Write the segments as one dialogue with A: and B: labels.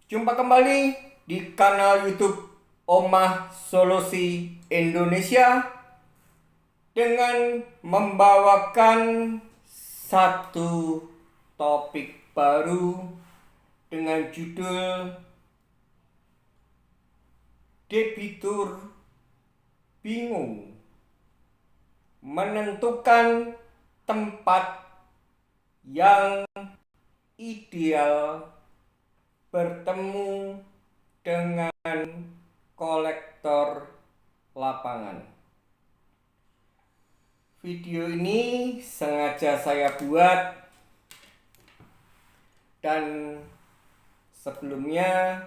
A: Jumpa kembali di kanal YouTube Omah Solusi Indonesia dengan membawakan satu topik baru dengan judul Debitur bingung menentukan tempat yang ideal bertemu dengan kolektor lapangan. Video ini sengaja saya buat dan sebelumnya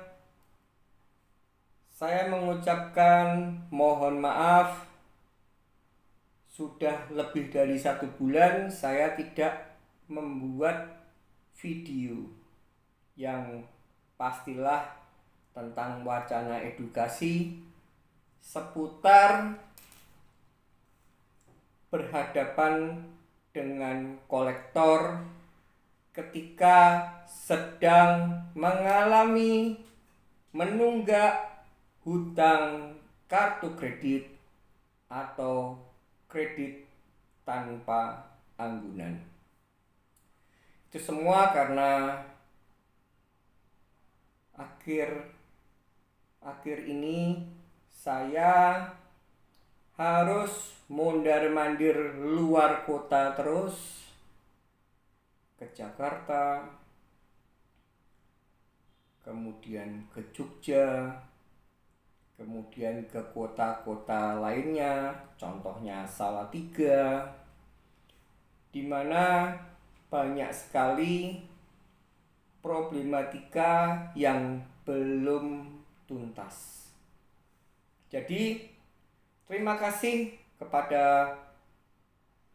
A: saya mengucapkan mohon maaf. Sudah lebih dari 1 bulan saya tidak membuat video yang pastilah tentang wacana edukasi seputar berhadapan dengan kolektor ketika sedang mengalami menunggak hutang kartu kredit atau kredit tanpa anggunan. Itu semua karena akhir ini saya harus mondar-mandir luar kota terus, ke Jakarta, kemudian ke Jogja, kemudian ke kota-kota lainnya, contohnya Salatiga, di mana banyak sekali problematika yang belum tuntas. Jadi, terima kasih kepada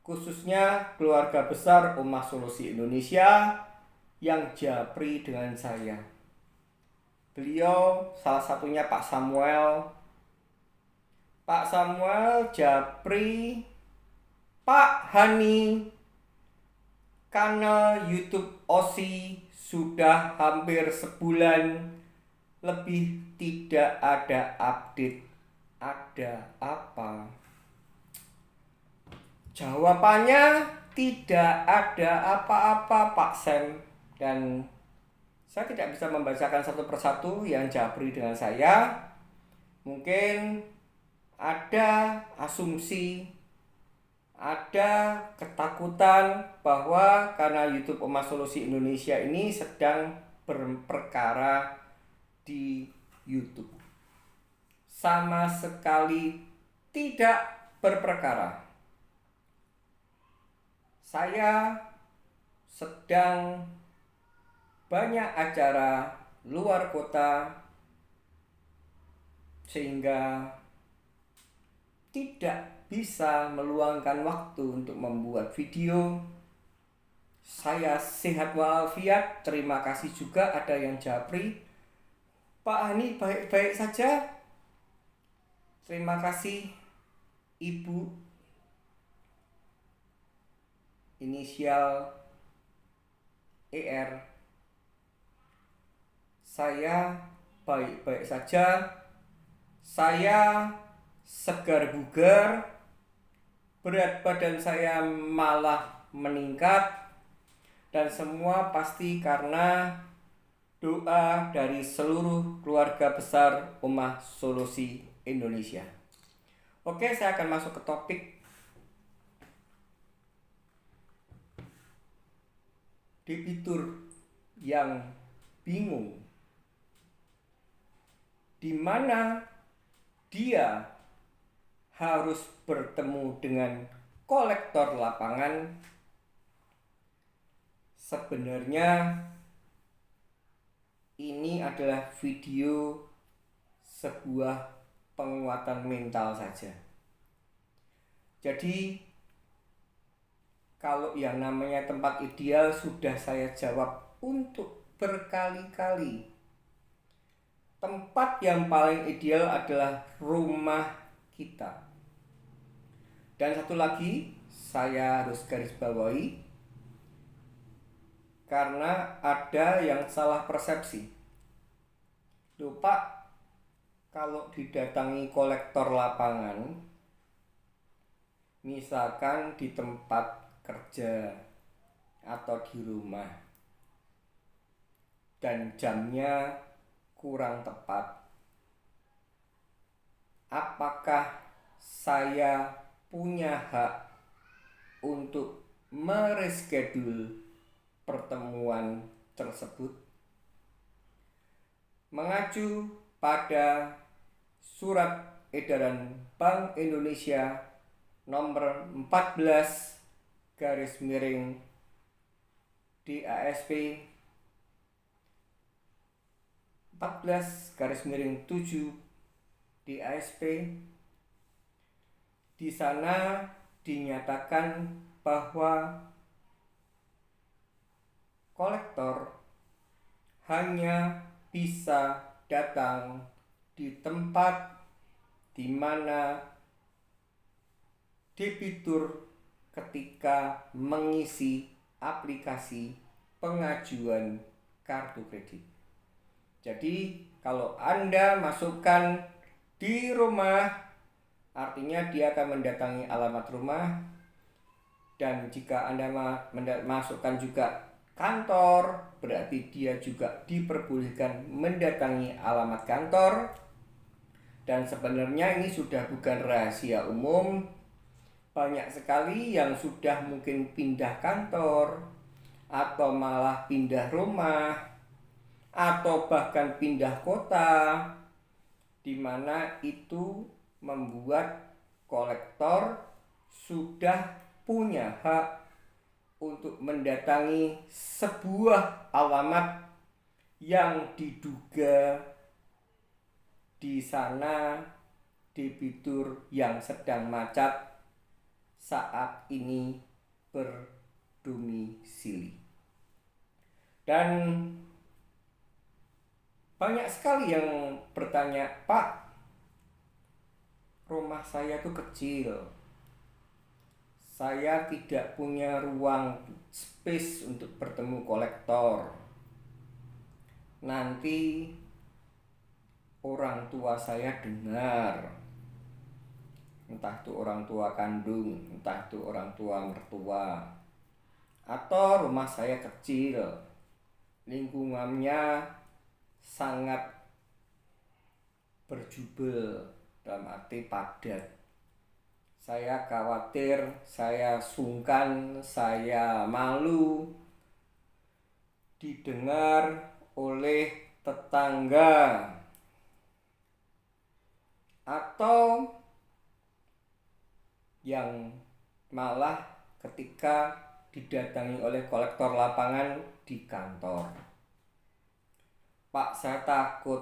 A: khususnya keluarga besar Omah Solusi Indonesia yang japri dengan saya. Beliau salah satunya Pak Samuel japri Pak Hani, kanal YouTube OSI sudah hampir sebulan lebih tidak ada update. Ada apa? Jawabannya tidak ada apa-apa, Pak Sam. Dan saya tidak bisa membacakan satu persatu yang japri dengan saya. Mungkin ada asumsi, ada ketakutan bahwa karena YouTube Omah Solusi Indonesia ini sedang berperkara di YouTube. Sama sekali tidak berperkara. Saya sedang banyak acara luar kota sehingga tidak bisa meluangkan waktu untuk membuat video. Saya sehat walafiat, terima kasih juga ada yang japri. Pak Hani baik-baik saja. Terima kasih Ibu, inisial ER. Saya baik-baik saja. Saya segar bugar. Berat badan saya malah meningkat. Dan semua pasti karena doa dari seluruh keluarga besar Omah Solusi Indonesia. Oke, saya akan masuk ke topik. Debitur yang bingung di mana dia harus bertemu dengan kolektor lapangan. Sebenarnya ini adalah video sebuah penguatan mental saja. Jadi kalau yang namanya tempat ideal sudah saya jawab untuk berkali-kali. Tempat yang paling ideal adalah rumah kita. Dan satu lagi saya harus garis bawahi, karena ada yang salah persepsi. Loh Pak, kalau didatangi kolektor lapangan, misalkan di tempat kerja atau di rumah, dan jamnya kurang tepat, apakah saya punya hak untuk mereschedule pertemuan tersebut? Mengacu pada Surat Edaran Bank Indonesia nomor 14 garis miring DASP 14 garis miring 7 DASP, di sana dinyatakan bahwa kolektor hanya bisa datang di tempat di mana debitur ketika mengisi aplikasi pengajuan kartu kredit. Jadi kalau Anda masukkan di rumah, artinya dia akan mendatangi alamat rumah. Dan jika Anda masukkan juga kantor, berarti dia juga diperbolehkan mendatangi alamat kantor. Dan sebenarnya ini sudah bukan rahasia umum. Banyak sekali yang sudah mungkin pindah kantor, atau malah pindah rumah, atau bahkan pindah kota, di mana itu membuat kolektor sudah punya hak untuk mendatangi sebuah alamat yang diduga di sana debitur yang sedang macet saat ini berdomisili. Dan banyak sekali yang bertanya, Pak, rumah saya tuh kecil, saya tidak punya ruang space untuk bertemu kolektor. Nanti orang tua saya dengar, entah itu orang tua kandung, entah itu orang tua mertua, atau rumah saya kecil, lingkungannya sangat berjubel, dalam arti padat. Saya khawatir, saya sungkan, saya malu didengar oleh tetangga, atau yang malah ketika didatangi oleh kolektor lapangan di kantor. Pak, saya takut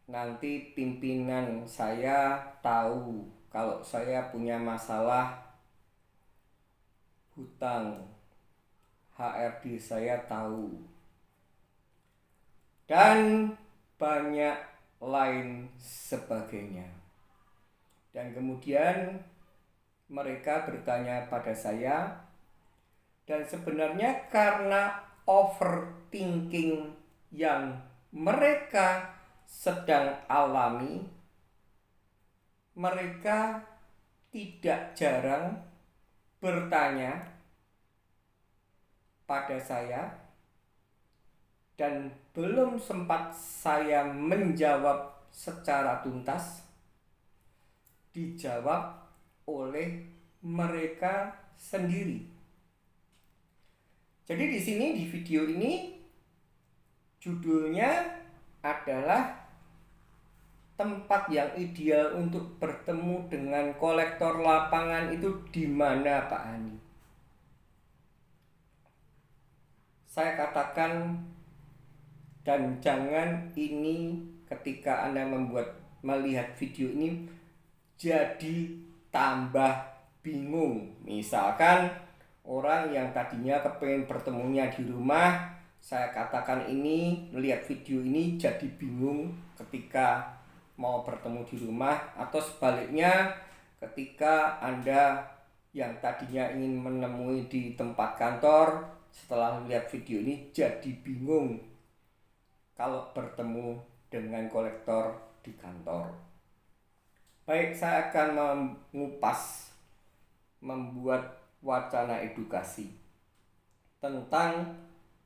A: nanti pimpinan saya tahu kalau saya punya masalah hutang, HRD saya tahu, dan banyak lain sebagainya. Dan kemudian mereka bertanya pada saya, dan sebenarnya karena overthinking yang mereka sedang alami, mereka tidak jarang bertanya pada saya, dan belum sempat saya menjawab secara tuntas, dijawab oleh mereka sendiri. Jadi di sini, di video ini, judulnya adalah tempat yang ideal untuk bertemu dengan kolektor lapangan itu di mana, Pak Hani? Saya katakan, dan jangan ini ketika Anda melihat video ini jadi tambah bingung. Misalkan orang yang tadinya kepengen bertemunya di rumah, saya katakan ini, melihat video ini jadi bingung ketika mau bertemu di rumah, atau sebaliknya ketika Anda yang tadinya ingin menemui di tempat kantor, setelah melihat video ini jadi bingung kalau bertemu dengan kolektor di kantor. Baik, saya akan membuat wacana edukasi tentang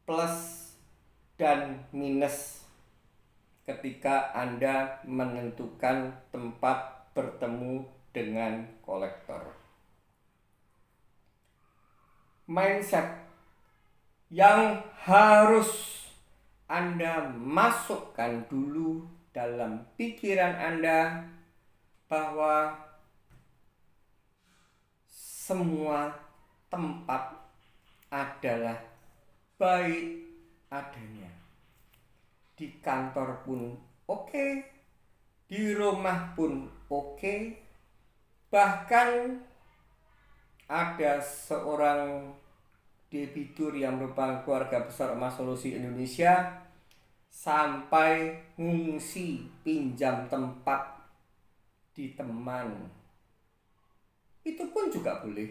A: plus dan minus ketika Anda menentukan tempat bertemu dengan kolektor. Mindset yang harus Anda masukkan dulu dalam pikiran Anda bahwa semua tempat adalah baik adanya. Di kantor pun oke, di rumah pun oke. Bahkan ada seorang debitur yang merupakan keluarga besar Emas Solusi Indonesia sampai ngungsi pinjam tempat di teman. Itu pun juga boleh.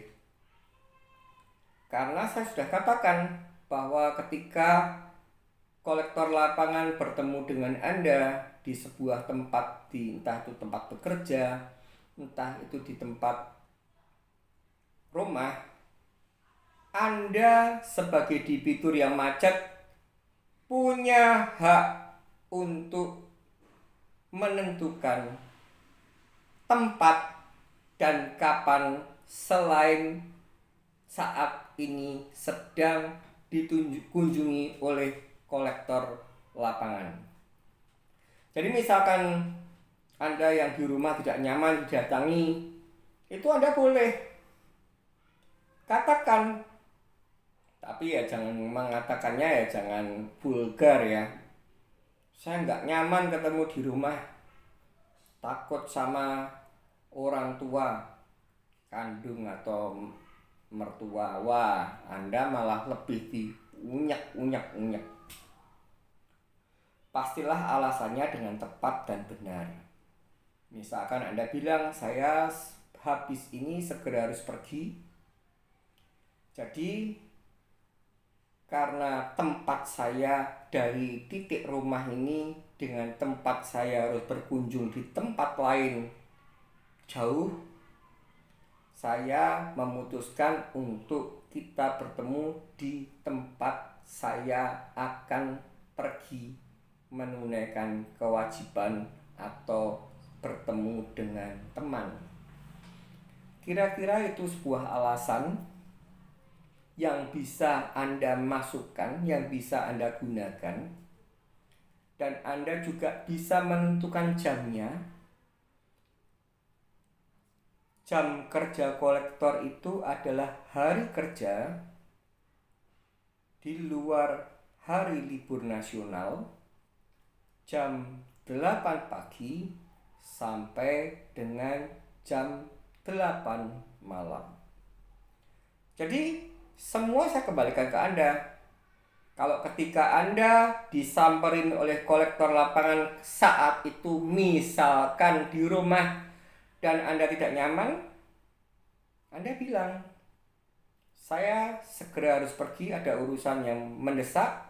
A: Karena saya sudah katakan bahwa ketika kolektor lapangan bertemu dengan Anda di sebuah tempat, entah itu tempat bekerja, entah itu di tempat rumah, Anda sebagai debitur yang macet punya hak untuk menentukan tempat dan kapan selain saat ini sedang dikunjungi oleh kolektor lapangan. Jadi misalkan Anda yang di rumah tidak nyaman didatangi, itu Anda boleh katakan, tapi ya jangan mengatakannya ya jangan vulgar ya. Saya nggak nyaman ketemu di rumah, takut sama orang tua kandung atau mertua. Wah, Anda malah lebih diunyak-unyak. Pastilah alasannya dengan tepat dan benar. Misalkan Anda bilang, saya habis ini segera harus pergi. Jadi karena tempat saya dari titik rumah ini dengan tempat saya harus berkunjung di tempat lain jauh, saya memutuskan untuk kita bertemu di tempat saya akan pergi menunaikan kewajiban atau bertemu dengan teman. Kira-kira itu sebuah alasan yang bisa Anda masukkan, yang bisa Anda gunakan, dan Anda juga bisa menentukan jamnya. Jam kerja kolektor itu adalah hari kerja di luar hari libur nasional, jam 8 pagi sampai dengan jam 8 malam. Jadi semua saya kembalikan ke Anda. Kalau ketika Anda disamperin oleh kolektor lapangan saat itu misalkan di rumah dan Anda tidak nyaman, Anda bilang, saya segera harus pergi, ada urusan yang mendesak.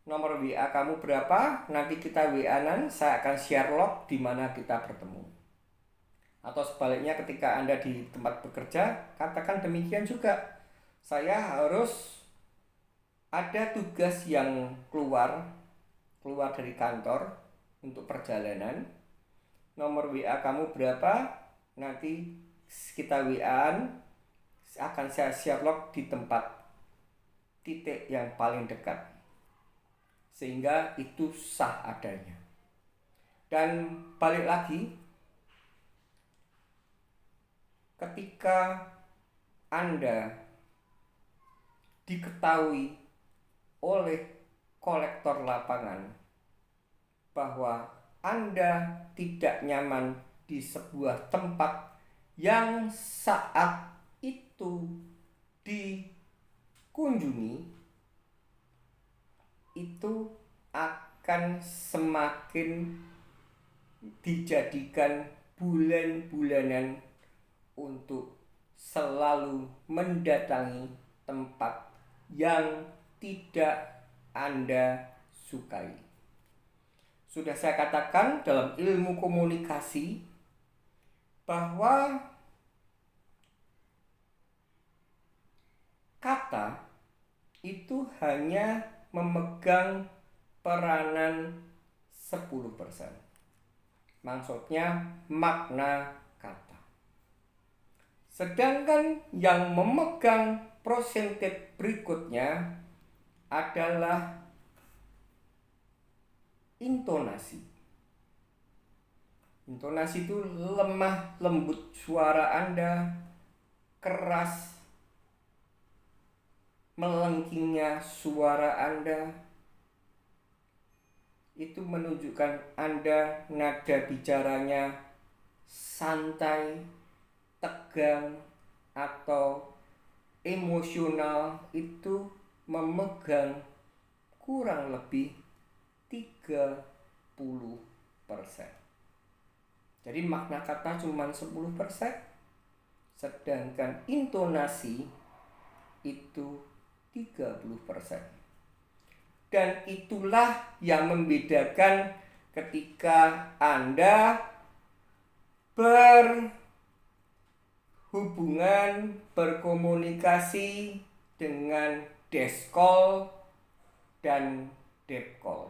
A: Nomor WA kamu berapa? Nanti kita WA-an, saya akan share log di mana kita bertemu. Atau sebaliknya ketika Anda di tempat bekerja, katakan demikian juga. Saya harus ada tugas yang keluar dari kantor untuk perjalanan. Nomor WA kamu berapa? Nanti kita WA-an, akan saya share log di tempat titik yang paling dekat. Sehingga itu sah adanya. Dan balik lagi, ketika Anda diketahui oleh kolektor lapangan bahwa Anda tidak nyaman di sebuah tempat yang saat itu dikunjungi, itu akan semakin dijadikan bulan-bulanan untuk selalu mendatangi tempat yang tidak Anda sukai. sudah saya katakan dalam ilmu komunikasi bahwa kata itu hanya memegang peranan 10%. Maksudnya makna kata. Sedangkan yang memegang persentase berikutnya adalah intonasi. Intonasi itu lemah lembut suara Anda, keras melengkingnya suara Anda. Itu menunjukkan Anda nada bicaranya santai, tegang, atau emosional. Itu memegang kurang lebih 30%. Jadi makna kata cuma 10%, sedangkan intonasi itu 30%. Dan itulah yang membedakan ketika Anda berhubungan, berkomunikasi dengan deskol dan depkol.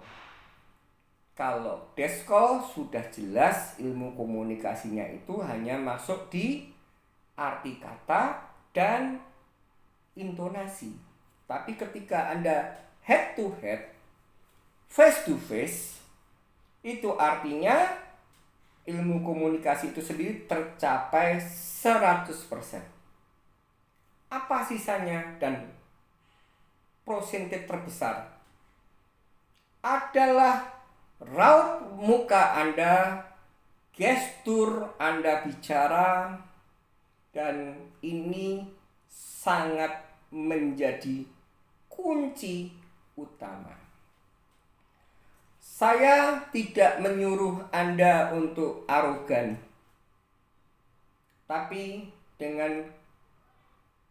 A: Kalau deskol sudah jelas ilmu komunikasinya itu hanya masuk di arti kata dan intonasi. Tapi ketika Anda head to head, face to face, itu artinya ilmu komunikasi itu sendiri tercapai 100%. Apa sisanya dan persentase terbesar adalah raut muka Anda, gestur Anda bicara, dan ini sangat menjadi kunci utama. Saya tidak menyuruh Anda untuk arogan, tapi dengan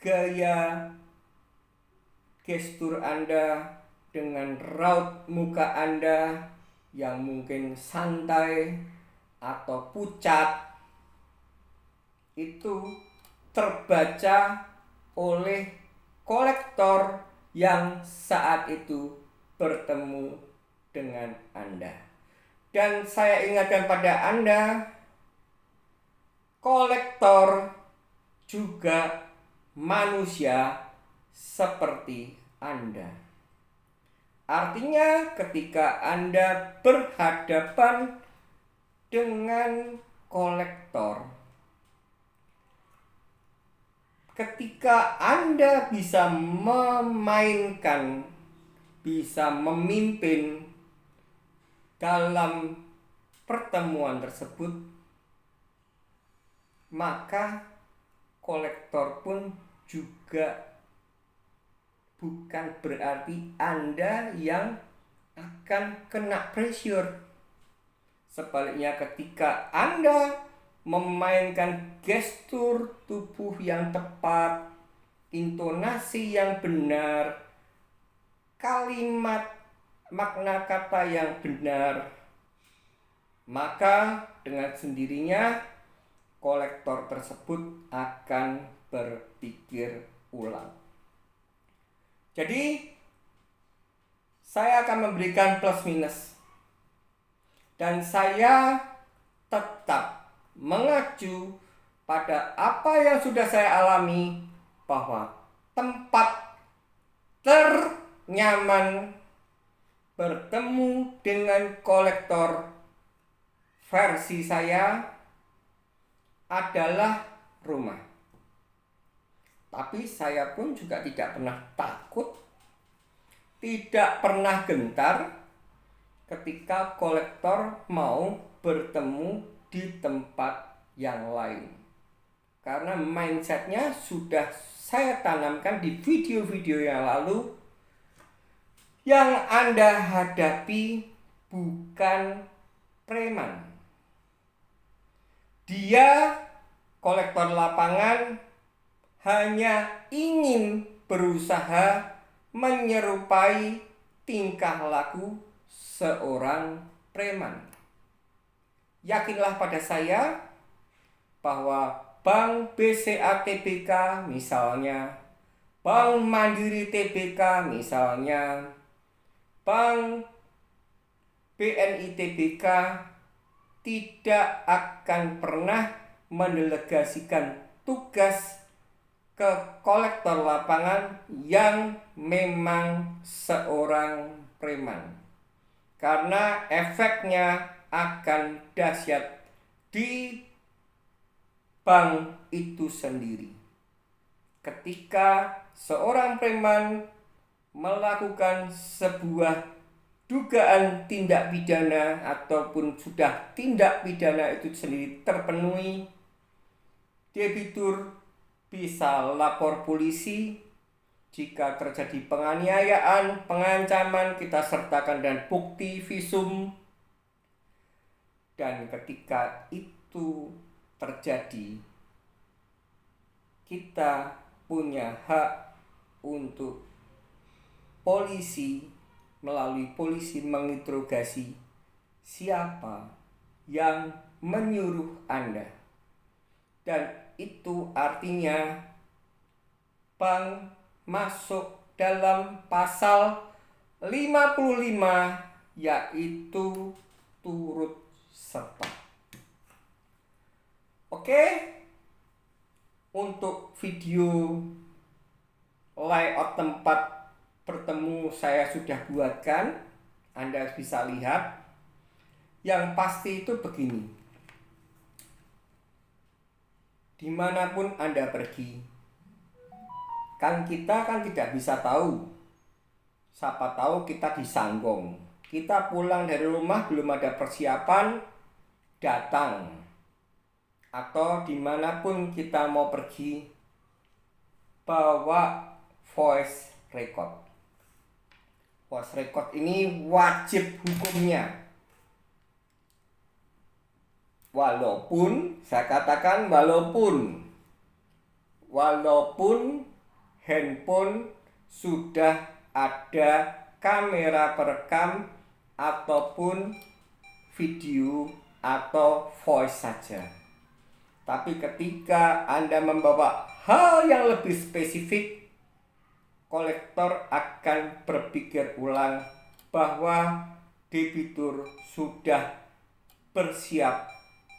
A: gaya gestur Anda, dengan raut muka Anda yang mungkin santai atau pucat, itu terbaca oleh kolektor yang saat itu bertemu dengan Anda. Dan saya ingatkan pada Anda, kolektor juga manusia seperti Anda. Artinya ketika Anda berhadapan dengan kolektor, ketika Anda bisa memainkan, bisa memimpin dalam pertemuan tersebut, maka kolektor pun juga bukan berarti Anda yang akan kena pressure. Sebaliknya ketika Anda memainkan gestur tubuh yang tepat, intonasi yang benar, kalimat makna kata yang benar, maka dengan sendirinya kolektor tersebut akan berpikir ulang. Jadi saya akan memberikan plus minus, dan saya tetap mengacu pada apa yang sudah saya alami, bahwa tempat ternyaman bertemu dengan kolektor versi saya adalah rumah. Tapi saya pun juga tidak pernah takut, tidak pernah gentar ketika kolektor mau bertemu di tempat yang lain. Karena mindsetnya sudah saya tanamkan di video-video yang lalu. Yang Anda hadapi bukan preman. Dia, kolektor lapangan, hanya ingin berusaha menyerupai tingkah laku seorang preman. Yakinlah pada saya bahwa Bank BCA Tbk misalnya, Bank Mandiri Tbk misalnya, Bank BNI Tbk tidak akan pernah mendelegasikan tugas ke kolektor lapangan yang memang seorang preman, karena efeknya akan dahsyat di bank itu sendiri. Ketika seorang preman melakukan sebuah dugaan tindak pidana ataupun sudah tindak pidana itu sendiri terpenuhi, debitur bisa lapor polisi. Jika terjadi penganiayaan, pengancaman, kita sertakan dan bukti visum. Dan ketika itu terjadi, kita punya hak untuk melalui polisi menginterogasi siapa yang menyuruh Anda. Dan itu artinya bank masuk dalam pasal 55, yaitu turut serta. Oke, untuk video layout tempat bertemu saya sudah buatkan, Anda bisa lihat. Yang pasti itu begini, dimanapun Anda pergi, kita kan tidak bisa tahu. Siapa tahu kita disanggong, kita pulang dari rumah belum ada persiapan, datang. Atau dimanapun kita mau pergi, bawa voice record. Voice record ini wajib hukumnya. Walaupun, saya katakan walaupun handphone sudah ada kamera perekam ataupun video atau voice saja. Tapi ketika Anda membawa hal yang lebih spesifik, kolektor akan berpikir ulang bahwa debitur sudah bersiap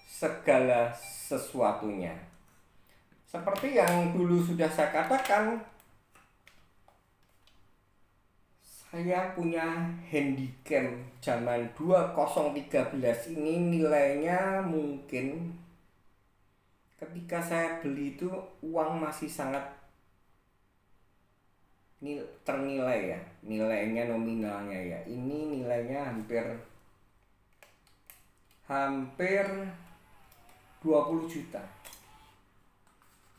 A: segala sesuatunya. Seperti yang dulu sudah saya katakan, saya punya handycam zaman 2013 ini, nilainya mungkin ketika saya beli itu uang masih sangat ternilai ya, nilainya nominalnya ya. Ini nilainya hampir 20 juta.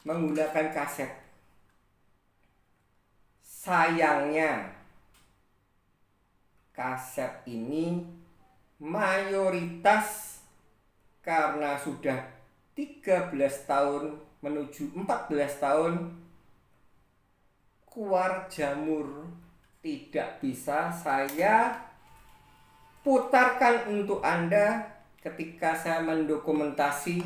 A: Menggunakan kaset. Sayangnya kaset ini mayoritas karena sudah 13 tahun menuju 14 tahun keluar jamur, tidak bisa saya putarkan untuk Anda ketika saya mendokumentasi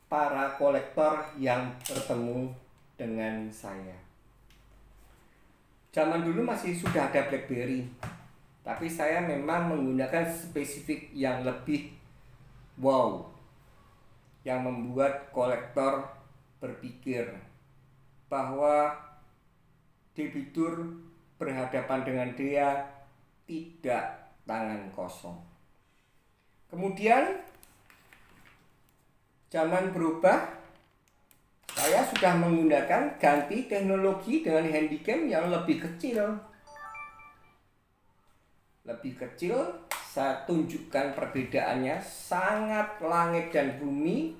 A: para kolektor yang bertemu dengan saya. Zaman dulu masih sudah ada BlackBerry, tapi saya memang menggunakan spesifik yang lebih wow, yang membuat kolektor berpikir bahwa debitur berhadapan dengan dia tidak tangan kosong. Kemudian zaman berubah, saya sudah menggunakan ganti teknologi dengan handycam yang lebih kecil. Saya tunjukkan perbedaannya, sangat langit dan bumi.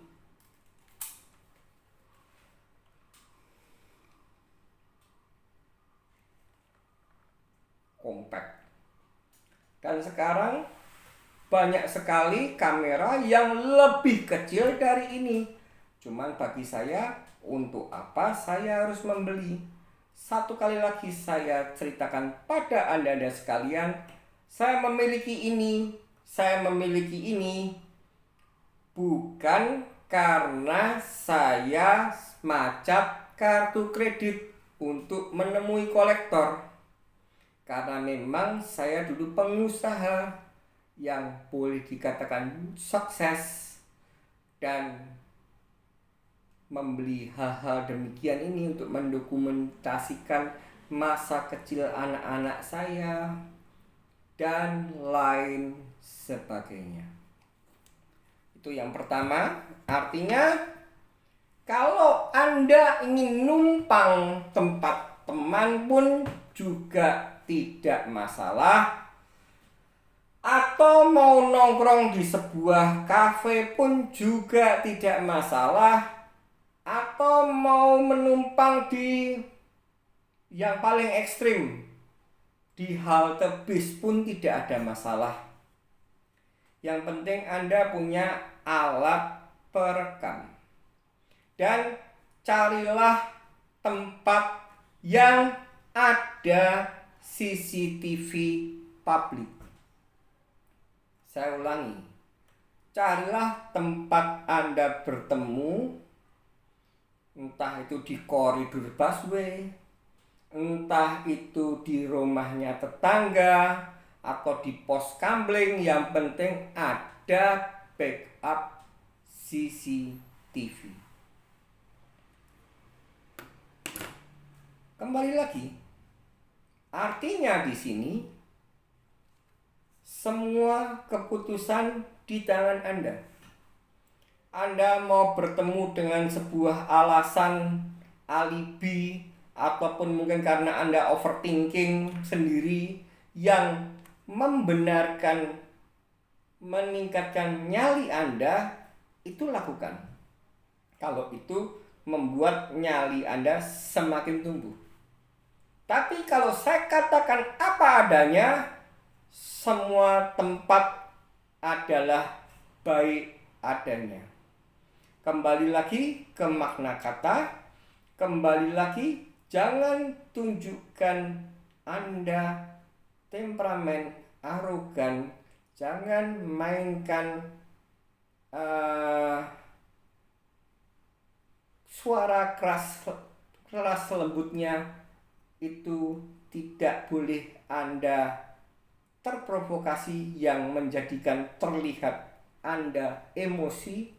A: Compact. Dan sekarang banyak sekali kamera yang lebih kecil dari ini. Cuman bagi saya, untuk apa saya harus membeli? Satu kali lagi saya ceritakan pada Anda sekalian, saya memiliki ini saya memiliki ini bukan karena saya macet kartu kredit untuk menemui kolektor. Karena memang saya dulu pengusaha yang boleh dikatakan sukses dan membeli hal-hal demikian ini untuk mendokumentasikan masa kecil anak-anak saya dan lain sebagainya. Itu yang pertama. Artinya kalau Anda ingin numpang tempat teman pun juga tidak masalah, atau mau nongkrong di sebuah kafe pun juga tidak masalah, atau mau menumpang di yang paling ekstrim di halte bis pun tidak ada masalah. Yang penting Anda punya alat perekam. Dan carilah tempat yang ada CCTV publik. Saya ulangi, carilah tempat Anda bertemu, entah itu di koridor busway, entah itu di rumahnya tetangga, atau di pos kamling. Yang penting ada backup CCTV. Kembali lagi, artinya di sini semua keputusan di tangan Anda. Anda mau bertemu dengan sebuah alasan alibi, ataupun mungkin karena Anda overthinking sendiri yang membenarkan meningkatkan nyali Anda, itu lakukan. Kalau itu membuat nyali Anda semakin tumbuh. Tapi kalau saya katakan apa adanya, semua tempat adalah baik adanya. Kembali lagi ke makna kata, kembali lagi, jangan tunjukkan Anda temperamen arogan, jangan mainkan suara keras lembutnya. Itu tidak boleh Anda terprovokasi yang menjadikan terlihat Anda emosi,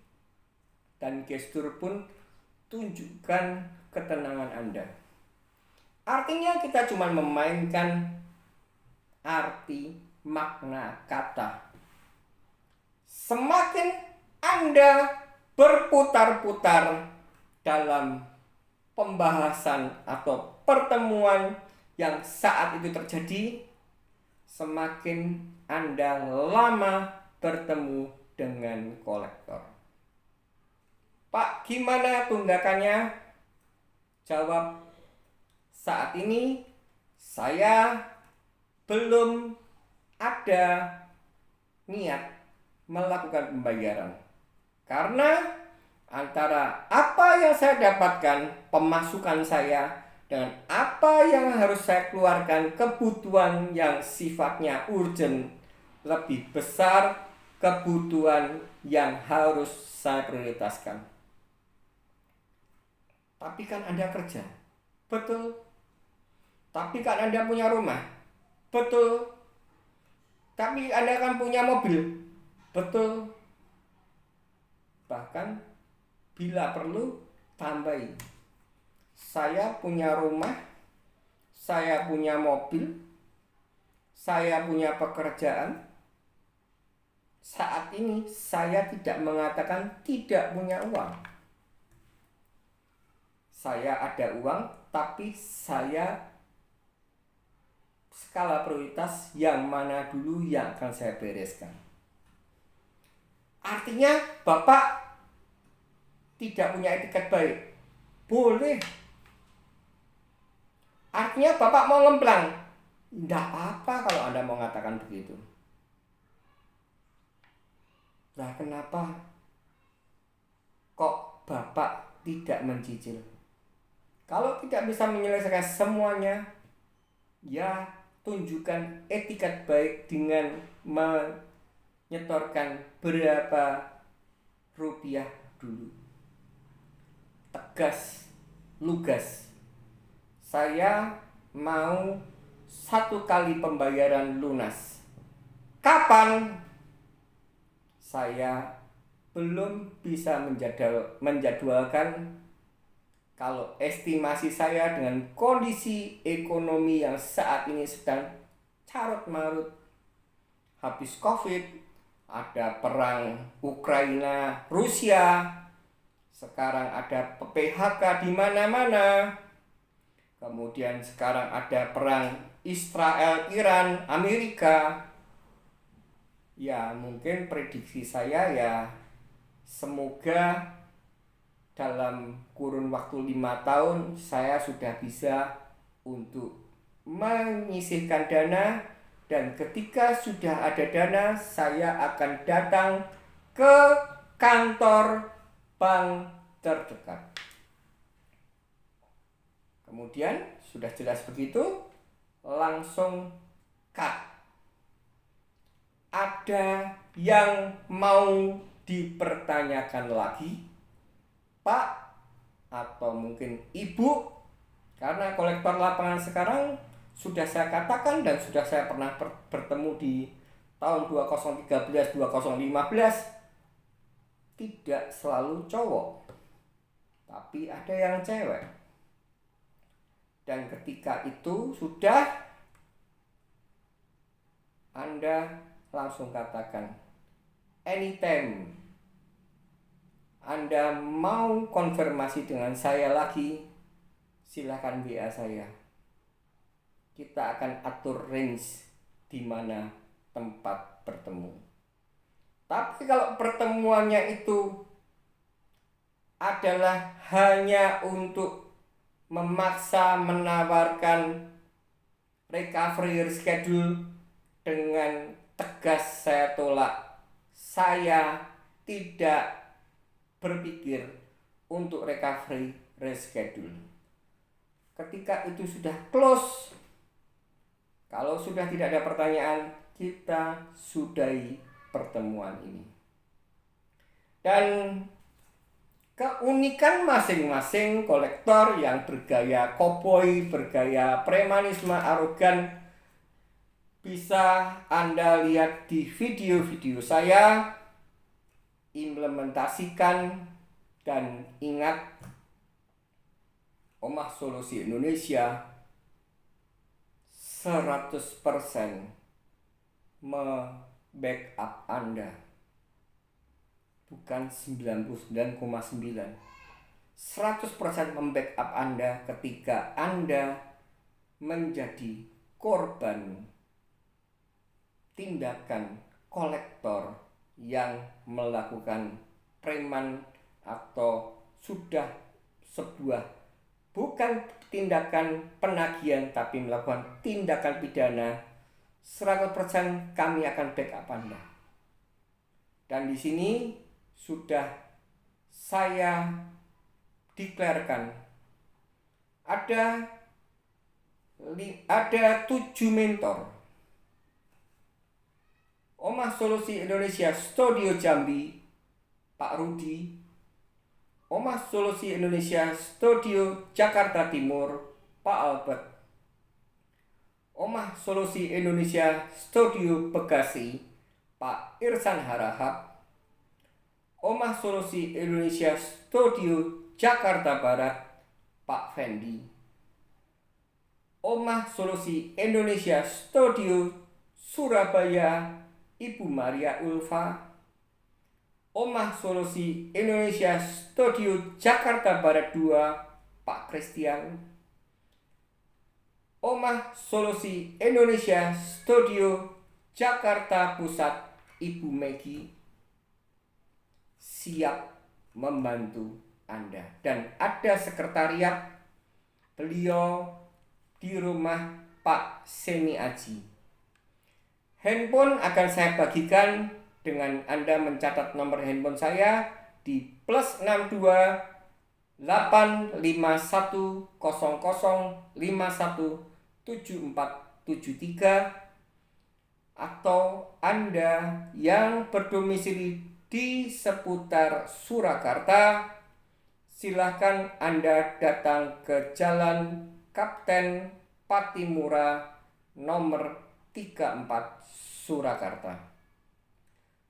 A: dan gestur pun tunjukkan ketenangan Anda. Artinya kita cuma memainkan arti makna kata. Semakin Anda berputar-putar dalam pembahasan atau pertemuan yang saat itu terjadi, semakin Anda lama bertemu dengan kolektor. Pak, gimana tunggakannya? Jawab, saat ini saya belum ada niat melakukan pembayaran. Karena antara apa yang saya dapatkan, pemasukan saya, dengan apa yang harus saya keluarkan, kebutuhan yang sifatnya urgent, lebih besar kebutuhan yang harus saya prioritaskan. Tapi kan Anda kerja, betul. Tapi kan Anda punya rumah, betul. Tapi Anda kan punya mobil, betul. Bahkan bila perlu tambahin, saya punya rumah, saya punya mobil, saya punya pekerjaan. Saat ini saya tidak mengatakan tidak punya uang. Saya ada uang, tapi saya skala prioritas yang mana dulu yang akan saya bereskan. Artinya Bapak tidak punya etiket baik, boleh. Artinya Bapak mau ngemplang, tidak apa-apa kalau Anda mau mengatakan begitu. Nah, kenapa kok Bapak tidak mencicil? Kalau tidak bisa menyelesaikan semuanya, ya tunjukkan etiket baik dengan nyetorkan berapa rupiah dulu. Tegas, lugas. Saya mau 1 kali pembayaran lunas. Kapan? Saya belum bisa menjadwalkan. Kalau estimasi saya dengan kondisi ekonomi yang saat ini sedang carut-marut, habis COVID, ada perang Ukraina, Rusia, sekarang ada PHK di mana-mana, kemudian sekarang ada perang Israel, Iran, Amerika. Ya, mungkin prediksi saya ya, semoga dalam kurun waktu 5 tahun saya sudah bisa untuk menyisihkan dana, dan ketika sudah ada dana saya akan datang ke kantor bank terdekat. Kemudian sudah jelas begitu, langsung cut. Ada yang mau dipertanyakan lagi, Pak, atau mungkin Ibu, karena kolektor lapangan sekarang sudah saya katakan dan sudah saya pernah bertemu di tahun 2013, 2015, tidak selalu cowok, tapi ada yang cewek. Dan ketika itu sudah, Anda langsung katakan, anytime Anda mau konfirmasi dengan saya lagi, silakan WA saya. Kita akan atur range di mana tempat bertemu. Tapi kalau pertemuannya itu adalah hanya untuk memaksa menawarkan recovery schedule, dengan tegas saya tolak. Saya tidak berpikir untuk recovery reschedule. Ketika itu sudah close, kalau sudah tidak ada pertanyaan, kita sudahi pertemuan ini. Dan keunikan masing-masing kolektor yang bergaya koboi, bergaya premanisme arogan, bisa Anda lihat di video-video saya. Implementasikan dan ingat, Omah Solusi Indonesia 100% me-backup Anda, bukan 99,9. 100% membackup Anda ketika Anda menjadi korban tindakan kolektor yang melakukan preman, atau sudah sebuah bukan tindakan penagihan tapi melakukan tindakan pidana. 100% kami akan backup Anda. Dan di sini sudah saya deklarasikan ada 7 mentor. Omah Solusi Indonesia Studio Jambi, Pak Rudi. Omah Solusi Indonesia Studio Jakarta Timur, Pak Albert. Omah Solusi Indonesia Studio Bekasi, Pak Irsan Harahap. Omah Solusi Indonesia Studio Jakarta Barat, Pak Fendi. Omah Solusi Indonesia Studio Surabaya, Ibu Maria Ulfa. Omah Solusi Indonesia Studio Jakarta Barat 2, Pak Christian. Omah Solusi Indonesia Studio Jakarta Pusat, Ibu Megi, siap membantu Anda. Dan ada sekretariat beliau di rumah Pak Semi Aji. Handphone akan saya bagikan dengan Anda mencatat nomor handphone saya di +62 851 00 51 7473, atau Anda yang berdomisili di seputar Surakarta, silahkan Anda datang ke Jalan Kapten Patimura nomor 34 Surakarta.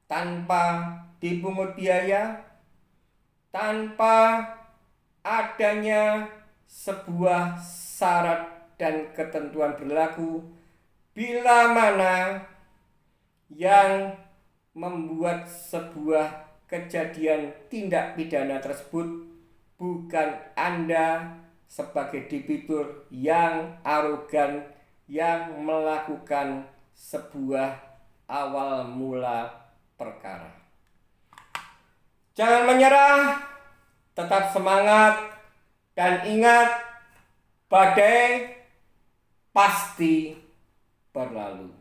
A: Tanpa dipungut biaya, tanpa adanya sebuah syarat dan ketentuan berlaku, bila mana yang membuat sebuah kejadian tindak pidana tersebut bukan Anda sebagai debitur yang arogan yang melakukan sebuah awal mula perkara. Jangan menyerah, tetap semangat, dan ingat, badai pasti berlalu.